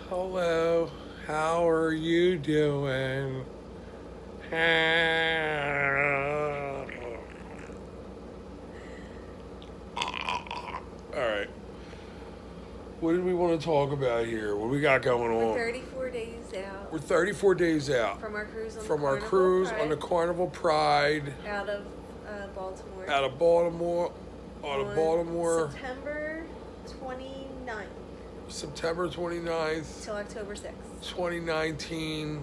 Hello, how are you doing? Alright, what did we want to talk about here? What we got going We're on? 34 days out We're 34 days out from our cruise on from the our Carnival cruise Pride on the Carnival Pride out of Baltimore. out of Baltimore, out of on Baltimore, September 29th September 29th, till October 6th. 2019.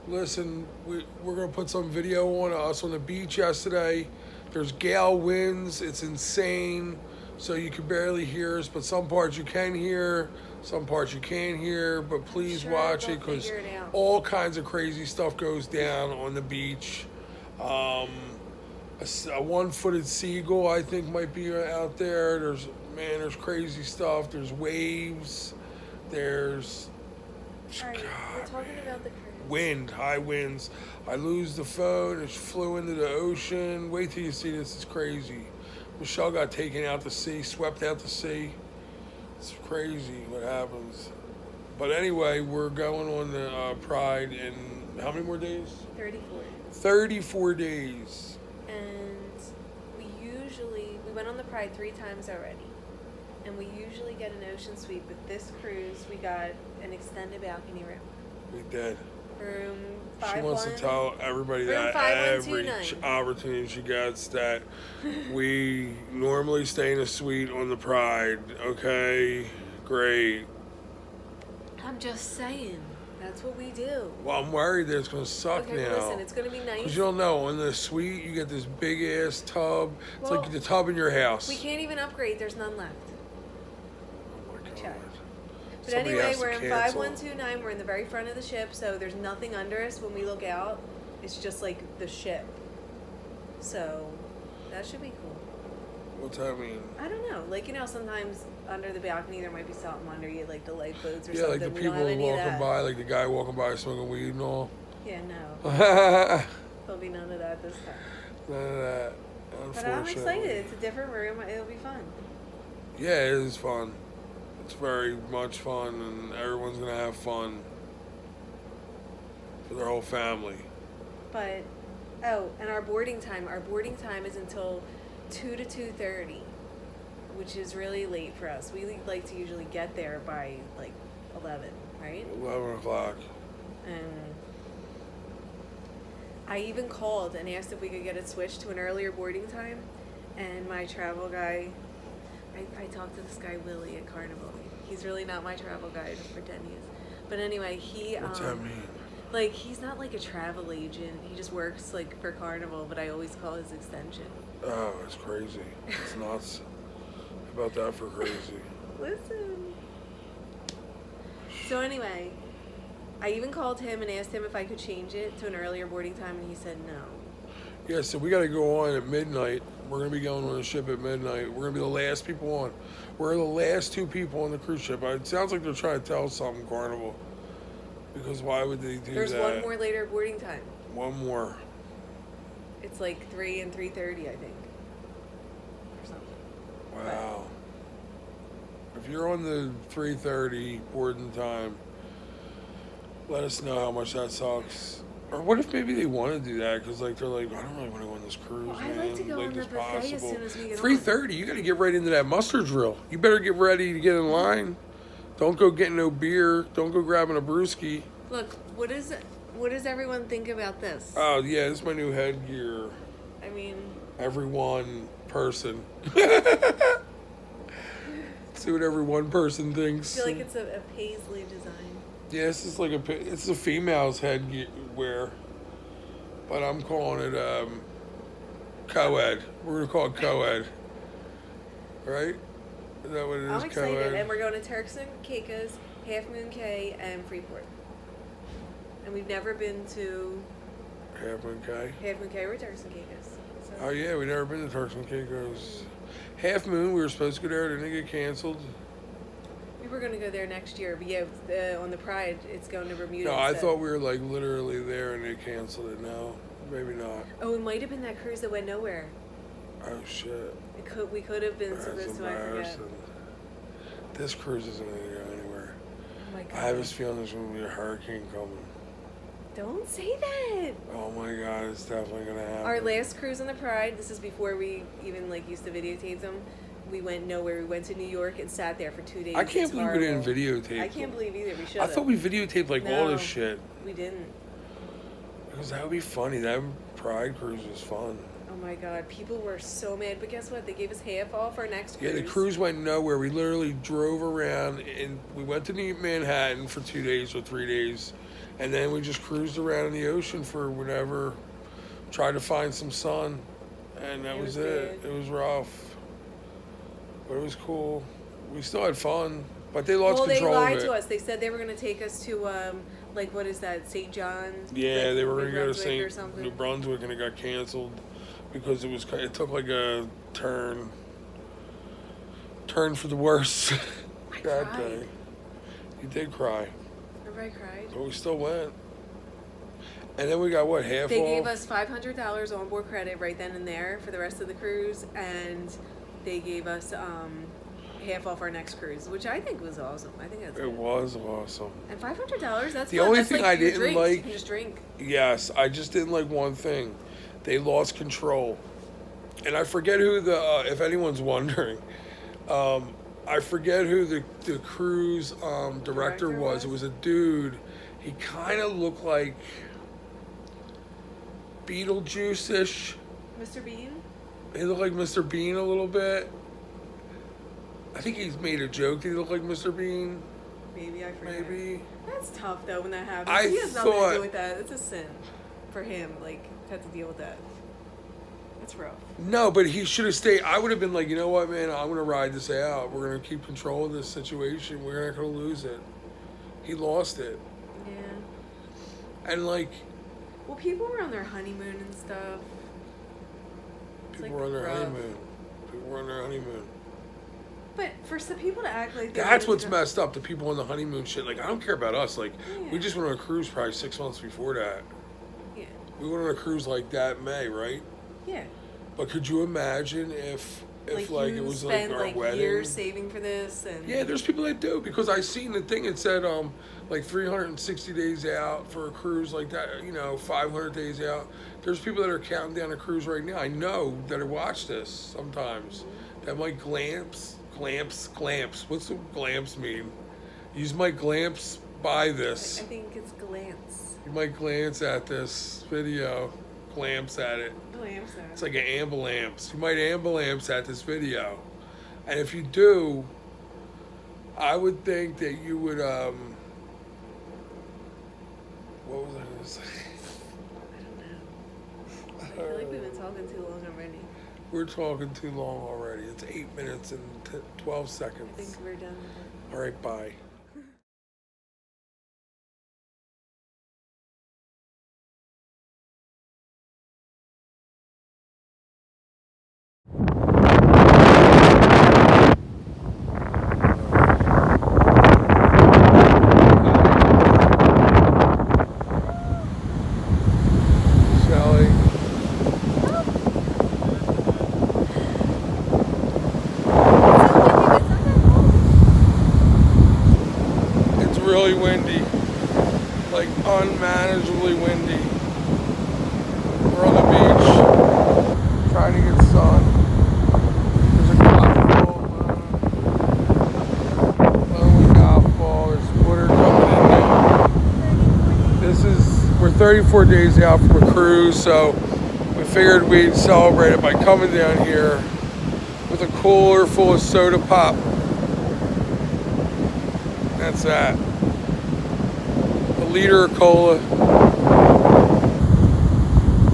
Listen, we're going to put some video on us on the beach yesterday. There's gale winds. It's insane. So you can barely hear us, but some parts you can hear, some parts you can't hear. But please Sure, watch they'll it because figure it out. all kinds of crazy stuff goes down on the beach. A one-footed seagull, I think, might be out there. There's crazy stuff. There's waves. There's Alright, we're talking about the cruise. wind, high winds. I lose the phone. It flew into the ocean. Wait till you see this. It's crazy. Michelle got taken out to sea, swept out to sea. It's crazy what happens. But anyway, we're going on the Pride in how many more days? 34. 34 days. And we went on the Pride 3 times already. And we usually get an ocean suite, but this cruise we got an extended balcony room. We did. Room She wants to 51. tell everybody Room that 5129. every opportunity she gets that we normally stay in a suite on the Pride. Okay, great. I'm just saying. That's what we do. Well, I'm worried that it's going to suck Okay, now. listen, it's going to be nice. Because you don't know, in the suite, you get this big ass tub. It's Well, like the tub in your house. We can't even upgrade. There's none left. Oh my God. Check. But Somebody anyway, has to we're in cancel. 5129. We're in the very front of the ship, so there's nothing under us when we look out. It's just like the ship. So that should be cool. What's that mean? I don't know. Like, you know, sometimes under the balcony there might be something under you, like the lifeboats or Yeah, something. like the We don't people have any of walking that. by, like the guy walking by smoking weed and all. Yeah, no. None There'll be none of that this time. of that, But unfortunately. I'm excited. It's a different room. It'll be fun. Yeah, it is fun. It's very much fun, and everyone's going to have fun for their whole family. But, oh, and our boarding time is until 2 to 2:30, which is really late for us. We like to usually get there by like 11, right? 11 o'clock. And I even called and asked if we could get it switched to an earlier boarding time, and my travel guy, I talked to this guy Willie at Carnival. He's really not my travel guide, pretend he is. But anyway, What's that mean? like, he's not like a travel agent. He just works like for Carnival, but I always call his extension. Oh, it's crazy. It's nuts. How about that for crazy? Listen. So anyway, I even called him and asked him if I could change it to an earlier boarding time, and he said no. Yeah, so we got to go on at midnight. We're going to be going on the ship at midnight. We're going to be the last people on. We're the last 2 people on the cruise ship. It sounds like they're trying to tell us something, Carnival. Because why would they do There's that? one more later boarding time. One more. It's like 3 and 3:30, I think, or something. Wow. If you're on the 3:30 boarding time, let us know how much that sucks. Or what if maybe they want to do that? Because like they're like, I don't really want to go on this cruise, Well, man. I'd like to go on the as buffet as soon as we get on. 3:30, you got to get right into that mustard drill. You better get ready to get in line. Don't go getting no beer. Don't go grabbing a brewski. Look, what does everyone think about this? Oh yeah, this is my new headgear. I mean, Every one person. See what every one person I thinks. feel like it's a paisley design. Yeah, this is like it's a female's headwear, but I'm calling it co-ed. We're gonna call it co-ed, right? Is that what it is? I'm excited, Co-ed. and we're going to Turks and Caicos, Half Moon Cay, and Freeport. And we've never been to Half Moon Cay. Half Moon Cay or Turks and Caicos. So. Oh yeah, we never been to Turks and Caicos. Half Moon, we were supposed to go there, didn't it get canceled? We were going to go there next year, but yeah, on the Pride, it's going to Bermuda. No, I instead. thought we were like literally there and they canceled it. No, maybe not. Oh, it might have been that cruise that went nowhere. Oh shit. We could have been That's supposed to. I forget. embarrassing. This cruise isn't going to go anywhere. my I have god. this feeling there's going to be a hurricane coming. Don't say that. Oh my god, it's definitely going to happen. Our last cruise on the Pride, this is before we even like used to videotape them. We went nowhere. We went to New York and sat there for 2 days. I can't It's believe we didn't horrible. videotape I can't them. believe either. We should. I thought we videotaped like all No. this shit. We didn't. Because that would be funny. That Pride cruise was fun. Oh my god, people were so mad. But guess what? They gave us half off our next cruise. Yeah, the cruise went nowhere. We literally drove around and we went to Manhattan for 2 days or 3 days. And then we just cruised around in the ocean for whatever. Tried to find some sun. And that was it. bad. It was rough. But it was cool. We still had fun. But they lost control Well, of they it. lied to us. They said they were going to take us to, like, what is that, St. John? Yeah, like, they were New going to go to Brunswick or St. something. New Brunswick and it got canceled because it took like a turn for the worse I that cried. day. You did cry, Remember I cried? but we still went. And then we got what, half They off? gave us $500 onboard credit right then and there for the rest of the cruise, and they gave us half off our next cruise, which I think was awesome. I think that's It good. was awesome. And $500, that's The fun. only That's thing like I your didn't drinks. You like- can just drink. Yes, I just didn't like one thing. They lost control. And I forget who if anyone's wondering, I forget who the cruise director was. It was a dude. He kind of looked like Beetlejuice-ish. Mr. Bean? He looked like Mr. Bean a little bit. I think he's made a joke that he looked like Mr. Bean. Maybe, I forget. Maybe. That's tough, though, when that happens. I He has nothing to thought- do with that. It's a sin for him, like, had to deal with that. That's rough. No, but he should have stayed. I would have been like, you know what, man? I'm going to ride this out. We're going to keep control of this situation. We're not going to lose it. He lost it. Yeah. And, like, Well, people were on their honeymoon and stuff. It's, people like, were on their rough. honeymoon. People were on their honeymoon. But for some people to act like they That's wanted what's to- messed up. The people on the honeymoon shit. Like, I don't care about us. Like, we Yeah. just went on a cruise probably 6 months before that. Yeah. We went on a cruise like that in May, right? Yeah. But could you imagine if like you it was like spend our like wedding? years saving for this and Yeah, there's people that do because I seen the thing. It said like 360 days out for a cruise like that. 500 days out. There's people that are counting down a cruise right now. I know that watch this sometimes. That might glamps. What's the glamps mean? You might glamps by this. I think it's glance. You might glance at this video. Glance at it. Glance. It's like an ambulance. You might ambulance at this video. And if you do, I would think that you would, what was I going to say? I feel like we've been talking too long already. We're talking too long already. It's 8 minutes and 12 I seconds. think we're done with it. All right, bye. Shelly. It's really windy, like unmanageably windy. We're on the beach, trying to get sun. There's a golf ball, lonely golf ball. There's water jumping in. We're 34 days out from a cruise, so we figured we'd celebrate it by coming down here with a cooler full of soda pop. That's that. A liter of cola.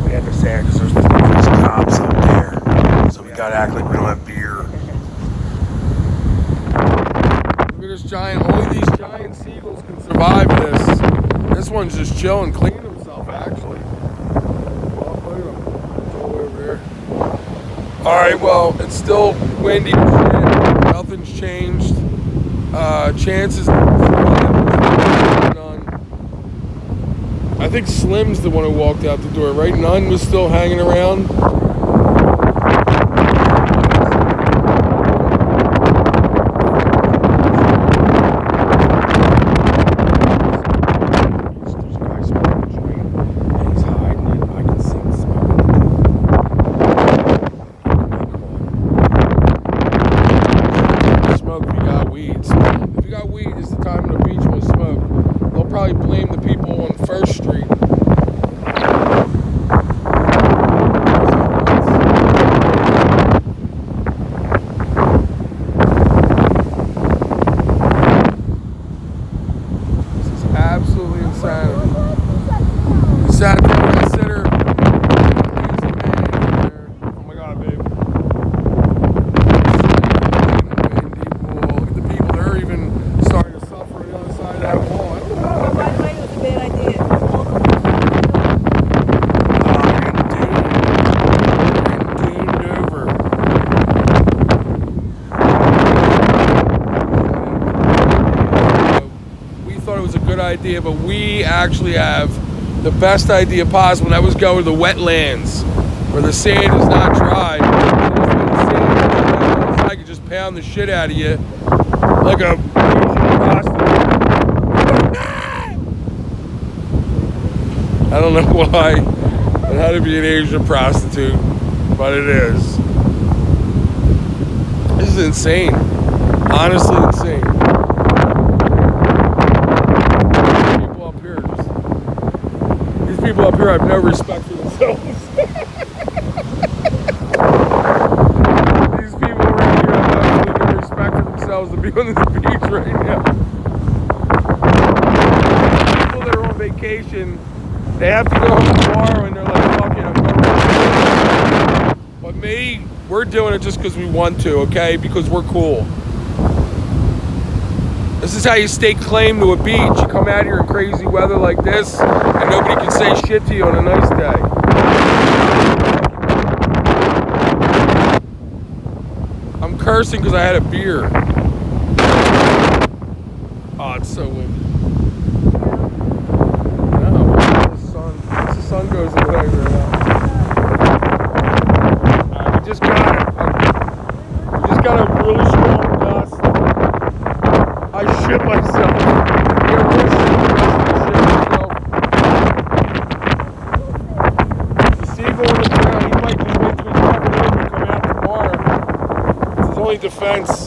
We had to say it because there's cops up there. So we gotta act like we don't have beer. Look at this giant, only these giant seagulls can survive this. This one's just chilling, cleaning himself actually. Well, look at him. It's all over here. Alright, well, it's still windy as shit. Nothing's changed. Chances none. I think Slim's the one who walked out the door, right? None was still hanging around. If you got weed, it's the time on the beach will smoke. They'll probably blame the people on First Street. This is absolutely insanity. We sat there with a sitter. Oh my god, babe. Look at the people, they're even starting to suffer on the other side of that wall. By the way, it was a bad idea. We thought it was a good idea, but we actually have the best idea possible. And that was going to the wetlands where the sand is not dry. I could just pound the shit out of you like a Asian prostitute. I don't know why it had to be an Asian prostitute, but it is. This is insane. Honestly insane. These people up here have no respect for themselves. These people right here have absolutely no respect for themselves to be on this beach right now. People that are on vacation, they have to go home tomorrow and they're like, fuck it, I'm going to. But me, we're doing it just because we want to, okay? Because we're cool. This is how you stake claim to a beach. You come out here in crazy weather like this, and nobody can say shit to you on a nice day. I'm cursing because I had a beer. Oh, it's so windy. No, the sun goes away right now. We just got a really strong gust. I shit myself. You're really shit myself. The seagull on the ground, he might just wait till he's covered over and come out tomorrow. It's his only defense.